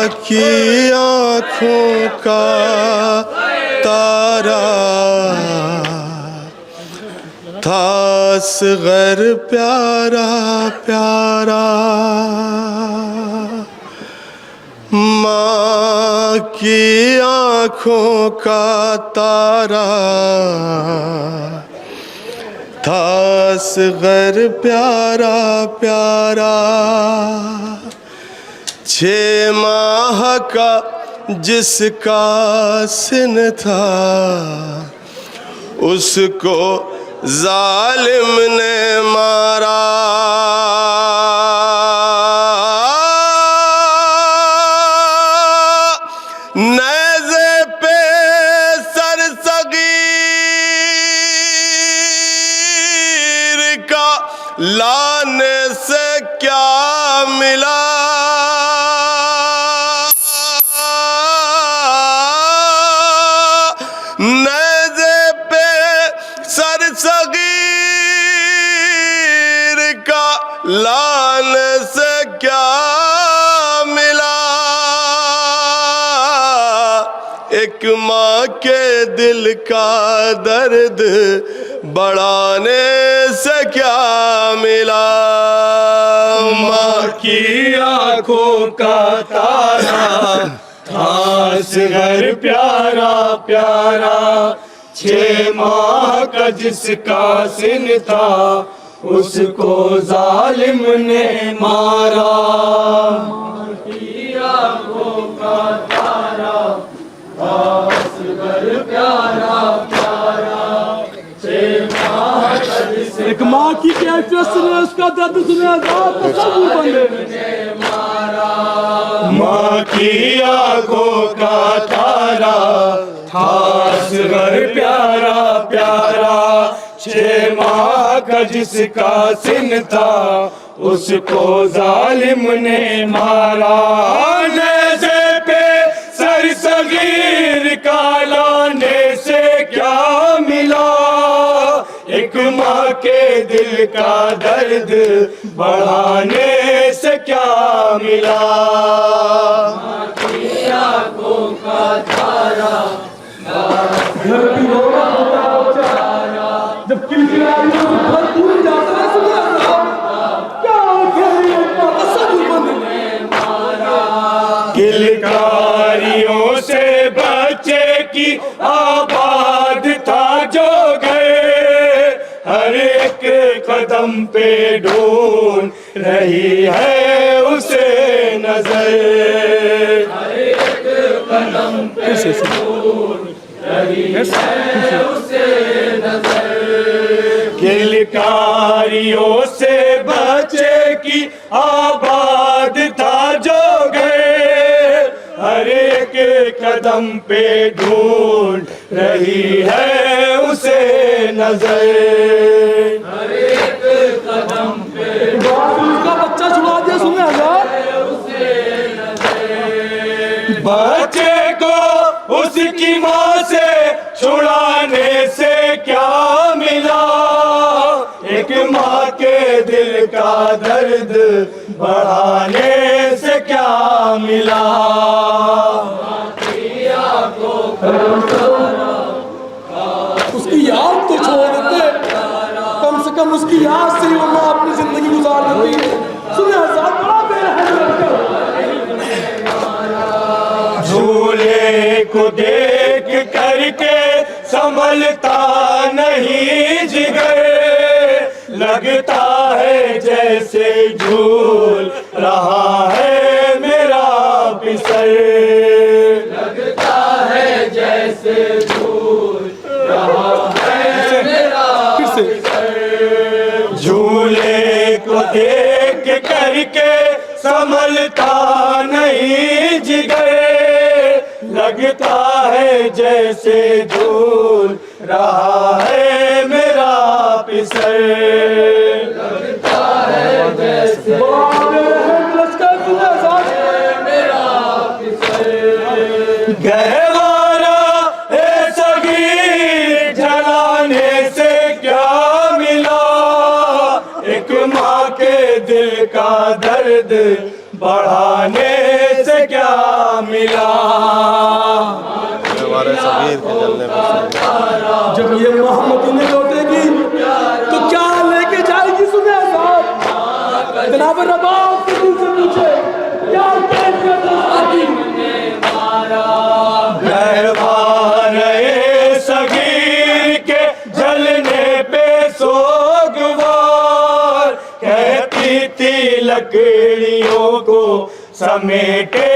माँ की आँखों का तारा था असगर प्यारा प्यारा। माँ की आँखों का तारा था असगर प्यारा प्यारा। 6 माह का जिसका सिन था उसको जालिम ने मारा। नेज़े पे सर सगीर का लाने से क्या मिला। नेज़े पे सर सगीर का लाने से क्या मिला। एक माँ के दिल का दर्द बढ़ाने से क्या मिला। माँ की आँखों का तारा था असगर प्यारा प्यारा। 6 माह का जिसका सिन था उसको जालिम ने मारा। माँ की आँखों का तारा था असगर प्यारा प्यारा। 6 माह का एक माँ की कैफियत सुने, उसका दर्द सुने, माँ की आँखों का तारा था असगर प्यारा प्यारा। 6 माह का जिसका सिन था उसको जालिम ने मारा। नेज़े पे सर सगीर का लाने से क्या मिला। एक माँ के दिल का दर्द बढ़ाने से क्या मिला। माँ की आँखों का तारा जब किलकिलारियों से भरपूर जाता है सुना क्या किलकारियों से बच्चे की आबाद था जो गए। हर एक कदम पे ढूंढ रही है उसे नजर। हर एक कदम पे ढूंढ रही है उसे नजर। किलकारियों से बच्चे की आबाद था जो गए। हर एक कदम पे ढूंढ रही है उसे नजर। हर एक कदम पे उसका बच्चा छुड़ा दिया सुने बच्चे को उसकी माँ से छुड़ाने से क्या मिला। एक माँ के दिल का दर्द बढ़ाने से क्या मिला। उसकी याद तो छोड़ देते, कम से कम उसकी याद से ही वो माँ अपनी जिंदगी गुजार देती। सुने आजाद बड़ा बेरहम झूले को देख करके संभलता नहीं जिगर। लगता है जैसे झूल रहा है मेरा पिसर। लगता है जैसे झूल रहा है मेरा पिसर। झूले को देख करके संभलता नहीं जिगर। लगता है जैसे झूल रहा है मेरा पिसर। लगता है जैसे मेरा पिसर। गहवारा ए सगीर जलाने से क्या मिला। एक माँ के दिल का दर्द बढ़ाने से क्या मिला। हमारे सगीर के जलने पर जब ये मोहम्मद ने लौटेगी तो क्या लेके जाएगी? सुने साहब, जनाब रबाब से दिल से पूछे क्या गहवारे सगीर के जलने पे सोगवार, कहती थी लकड़ियों को समेटे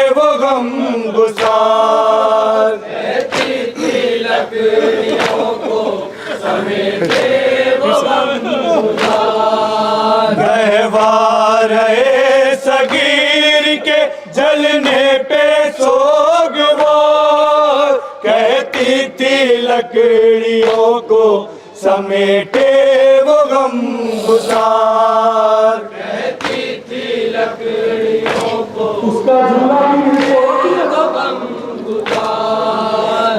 वो गम गुसार, कहती थी लकड़ियों को समेटे वो गम गुसार। गहवारे सगीर के जलने पे सोगवार, कहती थी लकड़ियों को समेटे वो गम गुसार, कहती थी लकड़ियों को उसका झूला भी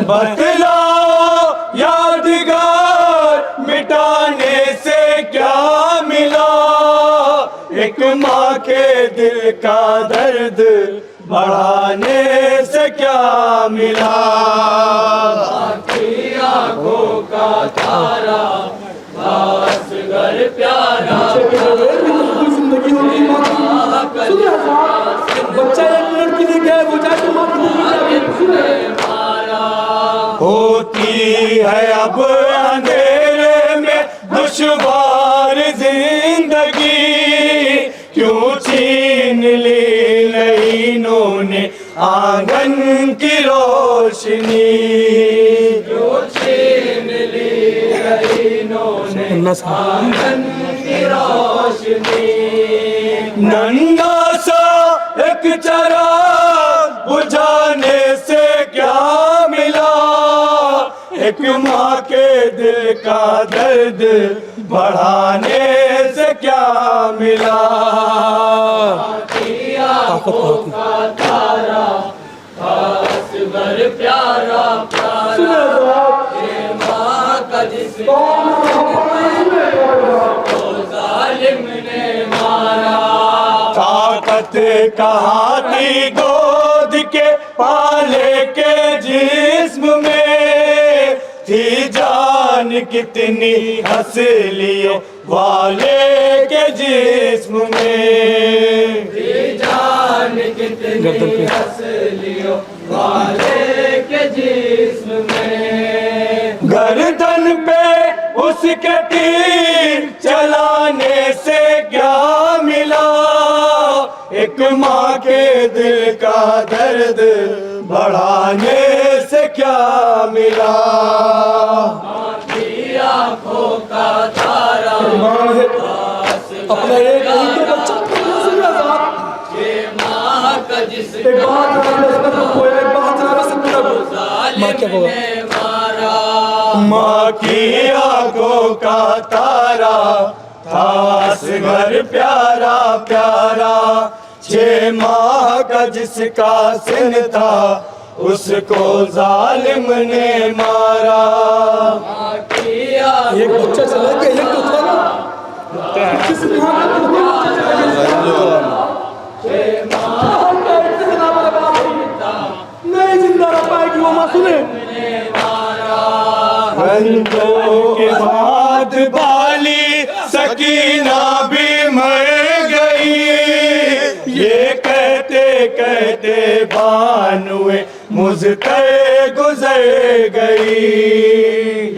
बतलाओ यादगार मिटाने से क्या मिला? एक माँ के दिल का दर्द बढ़ाने से क्या मिला? आँखी आँखों का तारा बस घर प्यारा, जिंदगी होगी माँ की। सुने साहब, बच्चा एक मिनट के लिए गया वो जाए तो माँ की जिंदगी होती है अब अंधेरे में दुश्वार जिंदगी, क्यों छीन ली लाइनों ने आंगन की रोशनी, क्यों छीन ली लाइनों ने आंगन की रोशनी। नन्हा सा एक चिराग बुझाने से क्या मिला? एक माँ के दिल का दर्द बढ़ाने से क्या मिला? आँखों का तारा असगर प्यारा प्यारा, ये माँ का जिसको जालिम ने मारा। ताकत कहाँ थी गोद के पाले के जिस्म में, थी जान कितनी असलियों वाले के जिस्म में, थी जान कितनी असलियों वाले के जिस्म में। गर्दन पे उसके तीर चलाने से क्या मिला? एक माँ के दिल का दर्द बढ़ाने से क्या मिला? आँखों का तारा अपना एक ही तो बच्चा सुने साहब, ये माँ का जिस एक बात माँ क्या होगा? माँ की आँखों का तारा था असगर प्यारा प्यारा, 6 माह का जिसका सिन था उसको जालिम ने मारा। एक बच्चा चला गया, एक तो था ना किस यहाँ का तो नहीं जिंदा रह पाएगी वो माँ। सुने रंजों के बाद बाली सकीना भी मर गई, ये कहते कहते बानुए मुझसे गुजर गई,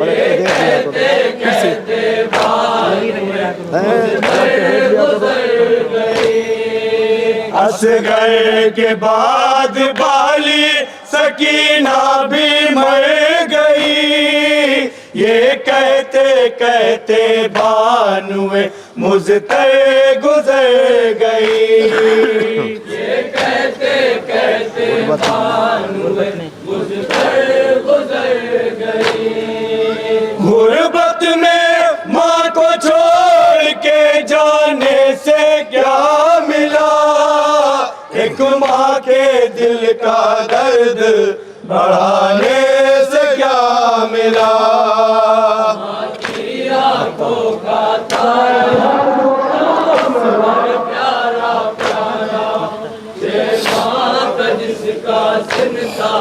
ये कहते कहते बानुए मुझसे गुजर गई। असगर के बाद बाली सकीना भी मर गई, ये कहते कहते बानुए मुझसे गुजर गई, ये कहते कहते बानुए मुझसे गुजर गई। गुर्बत में माँ को छोड़ के जाने से क्या मिला? एक माँ के दिल का दर्द बढ़ाने से क्या मिला? आँखों का तारा प्यारा प्यारा, ये माँ का जिस जिसका सिन था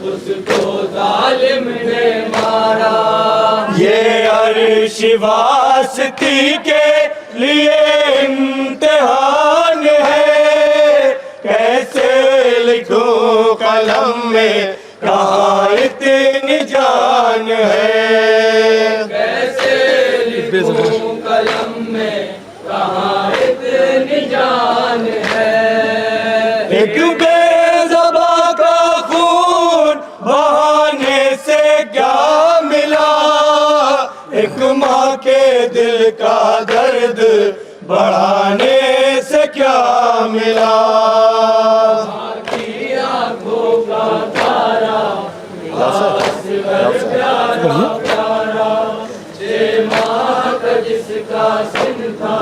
उसको जालिम ने मारा। ये अर्श वास्ती के लिए इम्तिहान है, कैसे लिखूं कलम में कहाँ इतनी जान है। कैसे लिखूं कलम में कहाँ इतनी जान है। एक बेज़ुबां का खून बहाने से क्या मिला, एक माँ के दिल का दर्द बढ़ाने से क्या मिला। माँ की आँखों का तारा प्यारा प्यारा, जे माँ का जिसका सिन था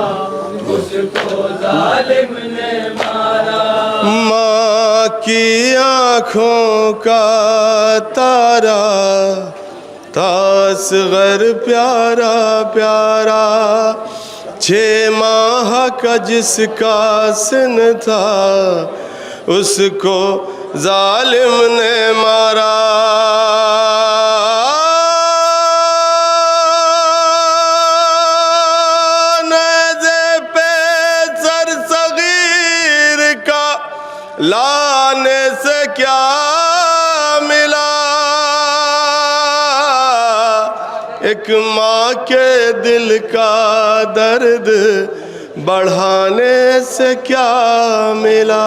उसको जालिम ने मारा। माँ की आँखों का तारा था असग़र प्यारा प्यारा, 6 माह का जिसका सिन था उसको जालिम ने मारा। नेज़े पे सर सगीर का लाने से क्या मिला, एक माँ के दिल का दर्द बढ़ाने से क्या मिला।